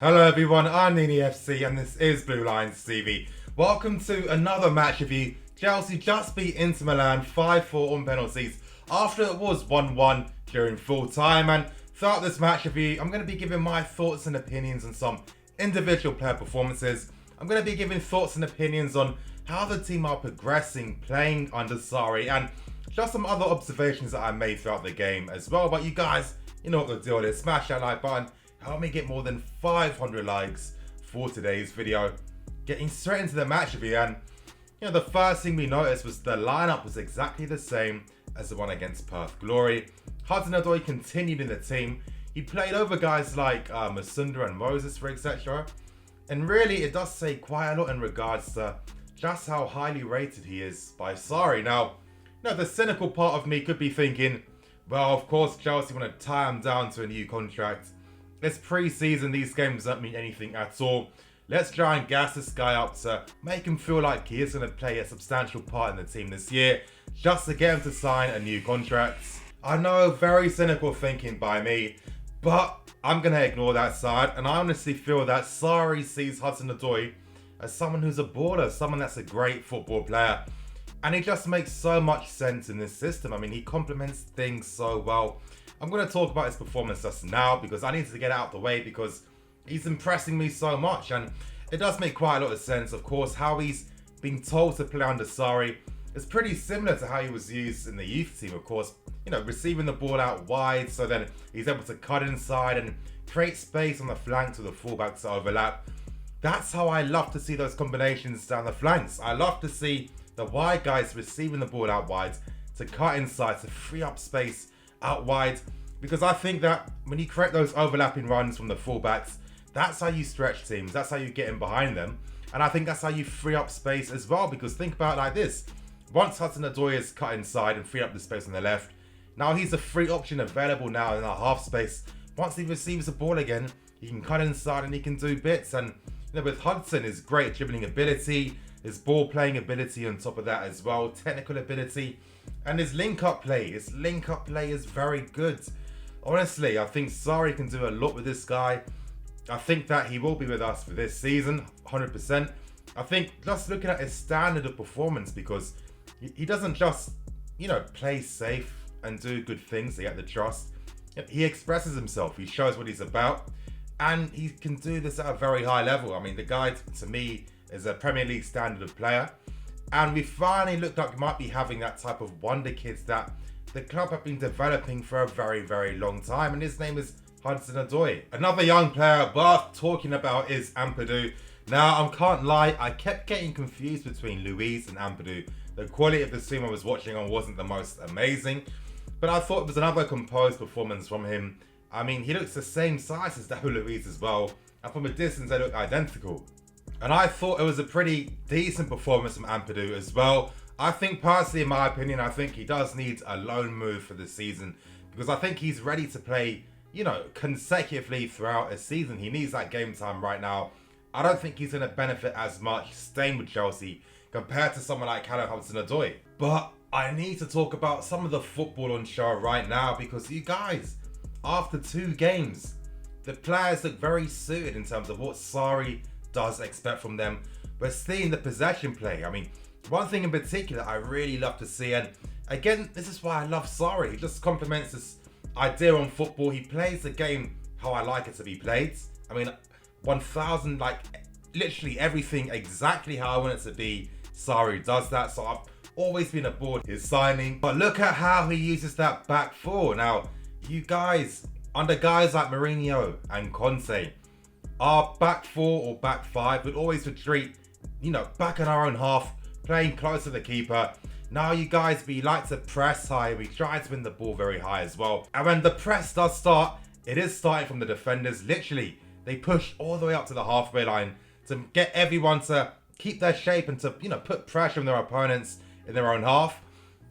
Hello everyone, I'm Nini FC and this is Blue Lions TV. Welcome to another match review. Chelsea just beat Inter Milan 5-4 on penalties after it was 1-1 during full time, and throughout this match review I'm going to be giving my thoughts and opinions on some individual player performances. I'm going to be giving thoughts and opinions on how the team are progressing playing under Sarri, and just some other observations that I made throughout the game as well. But you guys, you know what the deal is. Smash that like button. Help me get more than 500 likes for today's video. Getting straight into the match review, and the first thing we noticed was the lineup was exactly the same as the one against Perth Glory. Hudson-Odoi continued in the team. He played over guys like Masunda and Moses, for etc. And really, it does say quite a lot in regards to just how highly rated he is by Sarri. Now, the cynical part of me could be thinking, well, of course Chelsea want to tie him down to a new contract. It's pre-season, these games don't mean anything at all. Let's try and gas this guy up to make him feel like he is going to play a substantial part in the team this year, just to get him to sign a new contract. I know, very cynical thinking by me, but I'm going to ignore that side, and I honestly feel that Sarri sees Hudson-Odoi as someone who's a baller, someone that's a great football player, and he just makes so much sense in this system. I mean, he complements things so well. I'm going to talk about his performance just now because I need to get it out the way because he's impressing me so much, and it does make quite a lot of sense. Of course, how he's been told to play under Sarri is pretty similar to how he was used in the youth team, of course, receiving the ball out wide, so then he's able to cut inside and create space on the flanks with the fullbacks to overlap. That's how I love to see those combinations down the flanks. I love to see the wide guys receiving the ball out wide to cut inside, to free up space out wide, because I think that when you create those overlapping runs from the fullbacks, that's how you stretch teams, that's how you get in behind them, and I think that's how you free up space as well. Because think about it like this: once Hudson-Odoi is cut inside and free up the space on the left, now he's a free option available now in our half space. Once he receives the ball again, he can cut inside and he can do bits. And with Hudson, his great dribbling ability, his ball playing ability on top of that as well, technical ability, and his link-up play. His link-up play is very good. Honestly, I think Sarri can do a lot with this guy. I think that he will be with us for this season, 100%. I think just looking at his standard of performance, because he doesn't just, play safe and do good things to get the trust. He expresses himself, he shows what he's about, and he can do this at a very high level. I mean, the guy, to me, is a Premier League standard of player. And we finally looked like we might be having that type of wonder kids that the club have been developing for a very, very long time. And his name is Hudson-Odoi. Another young player worth talking about is Ampadu. Now, I can't lie, I kept getting confused between Luiz and Ampadu. The quality of the stream I was watching on wasn't the most amazing, but I thought it was another composed performance from him. I mean, he looks the same size as David Luiz as well, and from a distance they look identical. And I thought it was a pretty decent performance from Ampadu as well. I think personally, in my opinion, I think he does need a loan move for this season, because I think he's ready to play, consecutively throughout a season. He needs that game time right now. I don't think he's going to benefit as much staying with Chelsea compared to someone like Callum Hudson-Odoi. But I need to talk about some of the football on show right now, because you guys, after 2 games, the players look very suited in terms of what Sarri does expect from them. We're seeing the possession play. I mean, one thing in particular I really love to see, and again, this is why I love Sarri. He just complements this idea on football. He plays the game how I like it to be played. I mean, 1000, literally everything exactly how I want it to be. Sarri does that, so I've always been aboard his signing. But look at how he uses that back four. Now, you guys, under guys like Mourinho and Conte, our back 4 or back 5 would always retreat, back in our own half, playing close to the keeper. Now you guys, we like to press high, we try to win the ball very high as well. And when the press does start, it is starting from the defenders. Literally, they push all the way up to the halfway line to get everyone to keep their shape and to, put pressure on their opponents in their own half.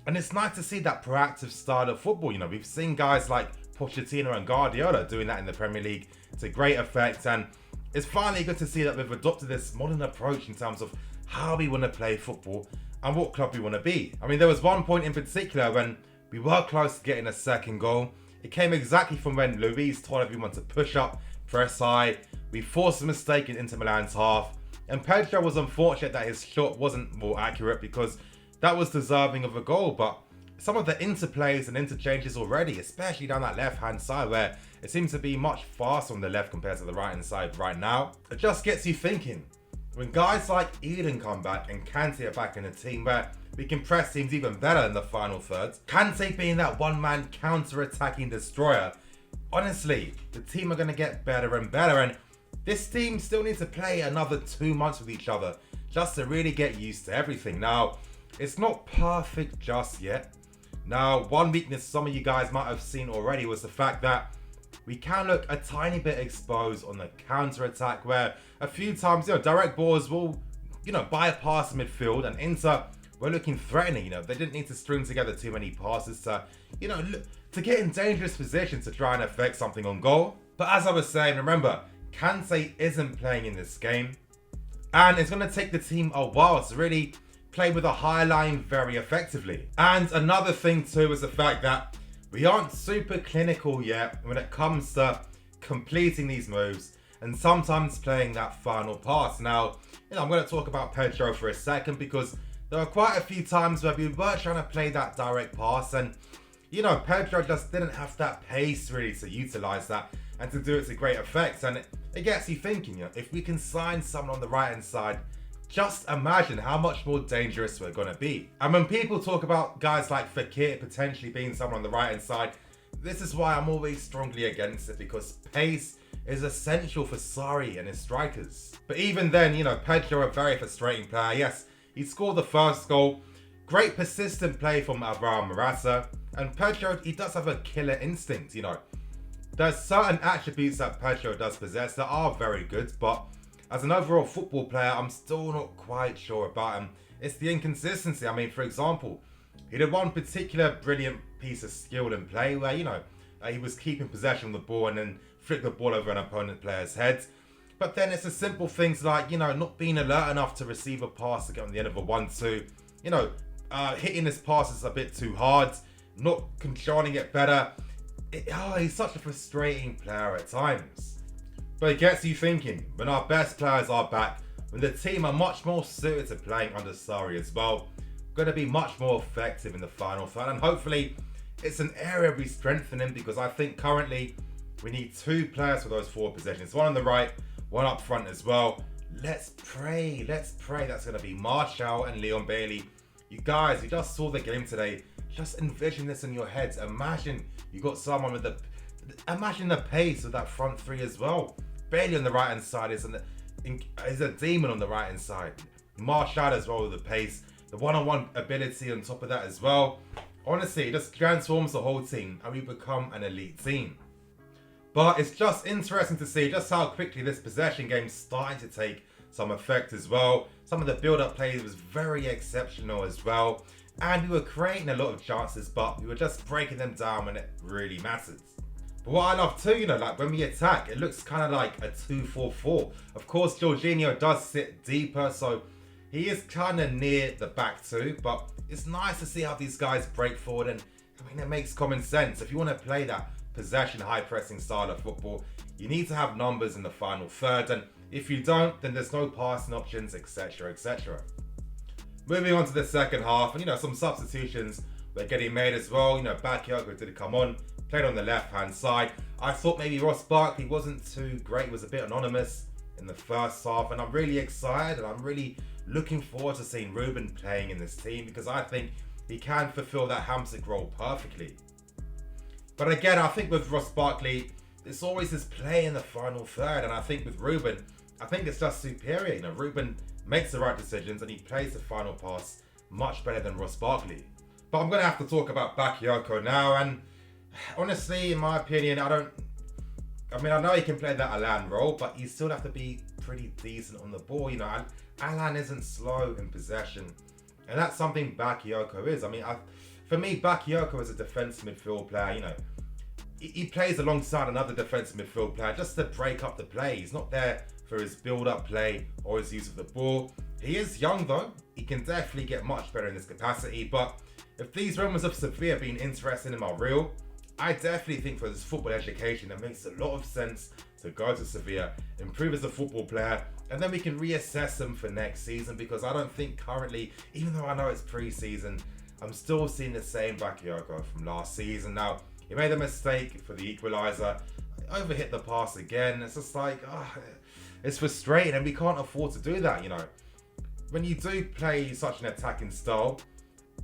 And it's nice to see that proactive style of football. We've seen guys like Pochettino and Guardiola doing that in the Premier League to great effect, and it's finally good to see that we've adopted this modern approach in terms of how we want to play football and what club we want to be. I mean, there was one point in particular when we were close to getting a second goal. It came exactly from when Luiz told everyone to push up, press high, we forced a mistake in Inter Milan's half, and Pedro was unfortunate that his shot wasn't more accurate because that was deserving of a goal. But some of the interplays and interchanges already, especially down that left-hand side where it seems to be much faster on the left compared to the right-hand side right now, it just gets you thinking. When guys like Eden come back and Kante are back in a team where we can press teams even better in the final thirds, Kante being that one-man counter-attacking destroyer, honestly, the team are going to get better and better, and this team still needs to play another 2 months with each other just to really get used to everything. Now, it's not perfect just yet. Now, one weakness some of you guys might have seen already was the fact that we can look a tiny bit exposed on the counter-attack where a few times, direct balls will, bypass midfield, and Inter were looking threatening. They didn't need to string together too many passes to, to get in dangerous positions to try and affect something on goal. But as I was saying, remember, Kante isn't playing in this game, and it's going to take the team a while to really play with a high line very effectively. And another thing too is the fact that we aren't super clinical yet when it comes to completing these moves and sometimes playing that final pass. Now, I'm going to talk about Pedro for a second because there were quite a few times where we were trying to play that direct pass and, Pedro just didn't have that pace really to utilize that and to do it to great effect. And it gets you thinking, if we can sign someone on the right-hand side, just imagine how much more dangerous we're going to be. And when people talk about guys like Fekir potentially being someone on the right-hand side, this is why I'm always strongly against it, because pace is essential for Sarri and his strikers. But even then, Pedro, a very frustrating player. Yes, he scored the first goal. Great persistent play from Alvaro Morata. And Pedro, he does have a killer instinct, There's certain attributes that Pedro does possess that are very good, but as an overall football player, I'm still not quite sure about him. It's the inconsistency. I mean, for example, he did one particular brilliant piece of skill in play where, he was keeping possession of the ball and then flicked the ball over an opponent player's head. But then it's the simple things like, not being alert enough to receive a pass to get on the end of a 1-2. Hitting his passes a bit too hard, not controlling it better. He's such a frustrating player at times. But it gets you thinking, when our best players are back, when the team are much more suited to playing under Sarri as well, we're going to be much more effective in the final third. And hopefully, it's an area we strengthen in, because I think currently we need 2 players for those 4 positions. One on the right, one up front as well. Let's pray that's going to be Martial and Leon Bailey. You guys, you just saw the game today. Just envision this in your heads. Imagine you got someone with imagine the pace of that front 3 as well. Bailey on the right hand side is a demon on the right hand side. Martial as well with the pace, the one-on-one ability on top of that as well. Honestly, it just transforms the whole team and we become an elite team. But it's just interesting to see just how quickly this possession game is starting to take some effect as well. Some of the build-up plays was very exceptional as well. And we were creating a lot of chances, but we were just breaking them down when it really mattered. But what I love too, like when we attack, it looks kind of like a 2-4-4. Of course, Jorginho does sit deeper, so he is kind of near the back too. But it's nice to see how these guys break forward, and it makes common sense. If you want to play that possession, high-pressing style of football, you need to have numbers in the final third, and if you don't, then there's no passing options, etc, etc. Moving on to the second half, and some substitutions were getting made as well. Bakayoko did come on, played on the left-hand side. I thought maybe Ross Barkley wasn't too great. He was a bit anonymous in the first half, and I'm really excited, and I'm really looking forward to seeing Ruben playing in this team, because I think he can fulfill that Hamsik role perfectly. But again, I think with Ross Barkley, it's always his play in the final third, and I think with Ruben, I think it's just superior. Ruben makes the right decisions and he plays the final pass much better than Ross Barkley. But I'm going to have to talk about Bakayoko now, and honestly, in my opinion, I know he can play that Alan role, but you still have to be pretty decent on the ball. Alan isn't slow in possession, and that's something Bakayoko is. For me, Bakayoko is a defensive midfield player. He plays alongside another defensive midfield player just to break up the play. He's not there for his build-up play or his use of the ball. He is young though. He can definitely get much better in this capacity, but if these rumors of Sevilla being interested in him are real, I definitely think for this football education, it makes a lot of sense to go to Sevilla, improve as a football player, and then we can reassess them for next season, because I don't think currently, even though I know it's pre-season, I'm still seeing the same Bakayoko from last season. Now, he made a mistake for the equaliser, overhit the pass again. It's just like, it's frustrating, and we can't afford to do that, you know. When you do play such an attacking style,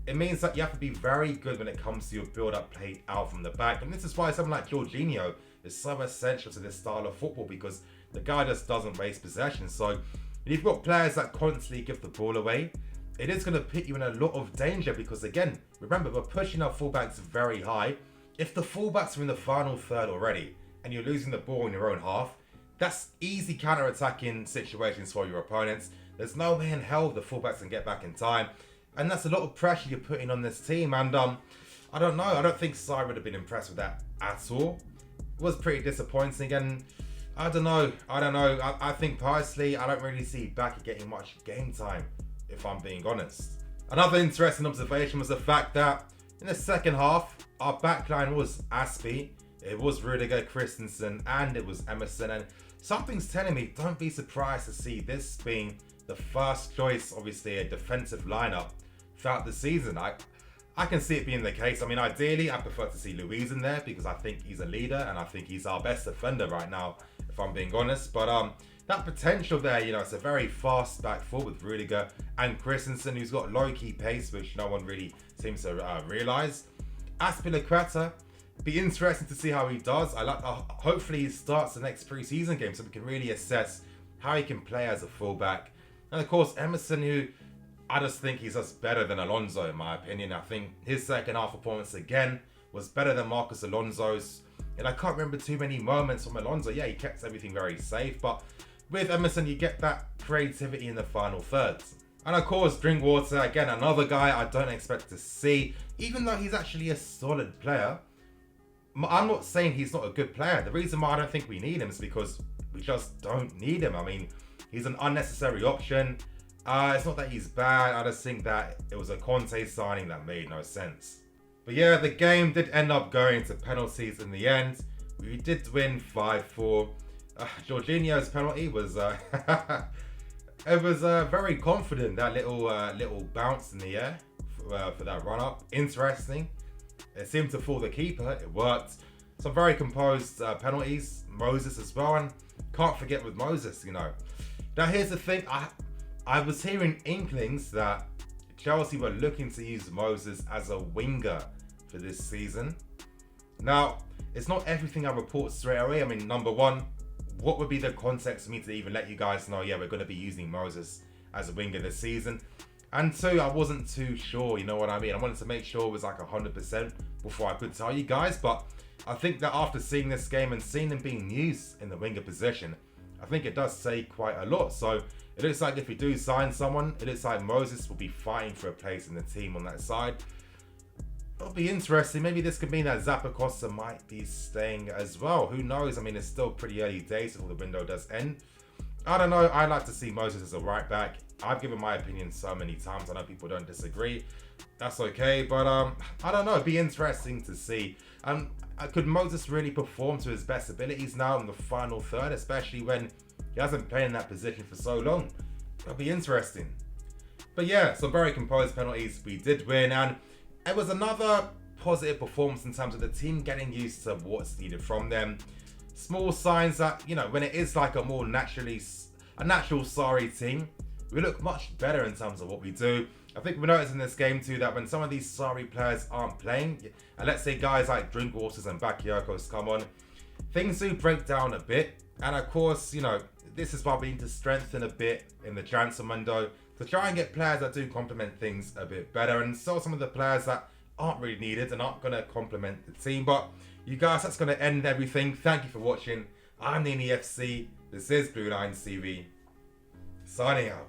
it means that you have to be very good when it comes to your build-up play out from the back. And this is why someone like Jorginho is so essential to this style of football, because the guy just doesn't waste possession. So if you've got players that constantly give the ball away, it is going to put you in a lot of danger, because again, remember, we're pushing our fullbacks very high. If the fullbacks are in the final third already and you're losing the ball in your own half, that's easy counter-attacking situations for your opponents. There's no way in hell the fullbacks can get back in time. And that's a lot of pressure you're putting on this team. And I don't know. I don't think Sarri would have been impressed with that at all. It was pretty disappointing. And I don't know. I think personally, I don't really see Baki getting much game time, if I'm being honest. Another interesting observation was the fact that in the second half, our backline was Aspi, it was Rudiger, Christensen, and it was Emerson. And something's telling me, don't be surprised to see this being the first choice, obviously a defensive lineup throughout the season. I can see it being the case. I mean, ideally, I prefer to see Luiz in there, because I think he's a leader and I think he's our best defender right now, if I'm being honest. But that potential there, you know, it's a very fast back four with Rudiger and Christensen, who's got low-key pace, which no one really seems to realise. Azpilicueta, be interesting to see how he does. Hopefully he starts the next pre-season game so we can really assess how he can play as a fullback. And of course, Emerson, who I just think he's just better than Alonso, in my opinion. I think his second half performance again was better than Marcos Alonso's. And I can't remember too many moments from Alonso. Yeah, he kept everything very safe, but with Emerson, you get that creativity in the final thirds. And of course, Drinkwater, again, another guy I don't expect to see, even though he's actually a solid player. I'm not saying he's not a good player. The reason why I don't think we need him is because we just don't need him. I mean, he's an unnecessary option. It's not that he's bad. I just think that it was a Conte signing that made no sense. But yeah, the game did end up going to penalties in the end. We did win 5-4. Jorginho's penalty was it was very confident, that little bounce in the air for that run up. Interesting. It seemed to fool the keeper. It worked. Some very composed penalties. Moses as well, and can't forget with Moses, you know. Now here's the thing. I was hearing inklings that Chelsea were looking to use Moses as a winger for this season. Now, it's not everything I report straight away. I mean, number one, what would be the context for me to even let you guys know, yeah, we're going to be using Moses as a winger this season? And two, I wasn't too sure, you know what I mean? I wanted to make sure it was like 100% before I could tell you guys. But I think that after seeing this game and seeing him being used in the winger position, I think it does say quite a lot. So it looks like if we do sign someone, it looks like Moses will be fighting for a place in the team on that side. It'll be interesting. Maybe this could mean that Zappacosta might be staying as well. Who knows? I mean, it's still pretty early days before the window does end. I don't know. I like to see Moses as a right back. I've given my opinion so many times. I know people don't disagree. That's okay. But I don't know. It'd be interesting to see. Could Moses really perform to his best abilities now in the final third, especially when he hasn't played in that position for so long? It'll be interesting. But yeah, some very composed penalties. We did win, and it was another positive performance in terms of the team getting used to what's needed from them. Small signs that, you know, when it is like a natural Sarri team, we look much better in terms of what we do. I think we noticed in this game too that when some of these Sarri players aren't playing, and let's say guys like Drinkwaters and Bakayokos come on, things do break down a bit. And of course, you know, this is why we need to strengthen a bit in the transfer window to try and get players that do complement things a bit better, and sell some of the players that aren't really needed and aren't going to complement the team. But you guys, that's going to end everything. Thank you for watching. I'm Nini FC. This is Blue Lines TV. Signing out.